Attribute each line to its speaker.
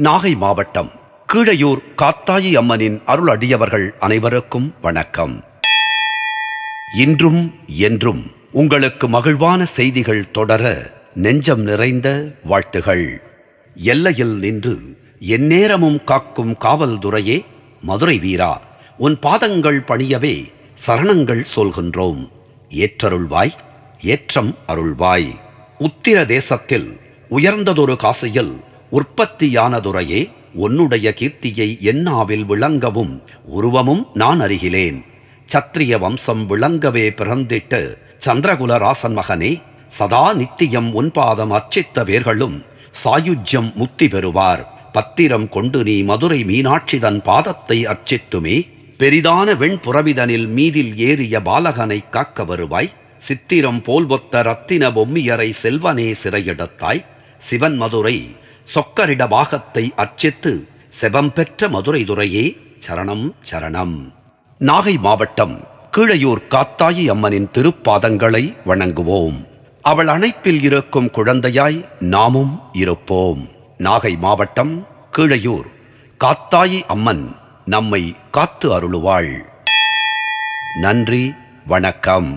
Speaker 1: நாகை மாவட்டம் கீழையூர் காத்தாயி அம்மனின் அருள் அடியவர்கள் அனைவருக்கும் வணக்கம். இன்றும் என்றும் உங்களுக்கு மகிழ்வான செய்திகள் தொடர நெஞ்சம் நிறைந்த வாழ்த்துகள். எல்லையில் நின்று எந்நேரமும் காக்கும் காவல்துறையே, மதுரை வீரா, உன் பாதங்கள் பணியவே சரணங்கள் சொல்கின்றோம். ஏற்றருள்வாய், ஏற்றம் அருள்வாய். உத்திர தேசத்தில் உயர்ந்ததொரு காசியில் உற்பத்தியானதுரையே, உன்னுடைய கீர்த்தியை என்னாவில் விளங்கவும் உருவமும் நான் அறிகிலேன். சத்திரிய வம்சம் விளங்கவே பிறந்திட்டு சந்திரகுல ராசன் மகனே, சதா நித்தியம் உன் பாதம் அர்ச்சித்த வேர்களும் சாயுஜ்யம் முக்தி பெறுவார். பத்திரம் கொண்டு நீ மதுரை மீனாட்சிதன் பாதத்தை அர்ச்சித்துமே, பெரிதான வெண்புறவிதனில் மீதில் ஏறிய பாலகனை காக்க வருவாய். சித்திரம் போல்வொத்த ரத்தின பொம்மியரை செல்வனே சிறையிடத்தாய். சிவன் மதுரை சொக்கரிட பாகத்தை அர்ச்சித்து செபம் பெற்ற மதுரை துறையே, சரணம் சரணம். நாகை மாவட்டம் கீழையூர் காத்தாயி அம்மனின் திருப்பாதங்களை வணங்குவோம். அவள் அணைப்பில் இருக்கும் குழந்தையாய் நாமும் இருப்போம். நாகை மாவட்டம் கீழையூர் காத்தாயி அம்மன் நம்மை காத்து அருளுவாள். நன்றி, வணக்கம்.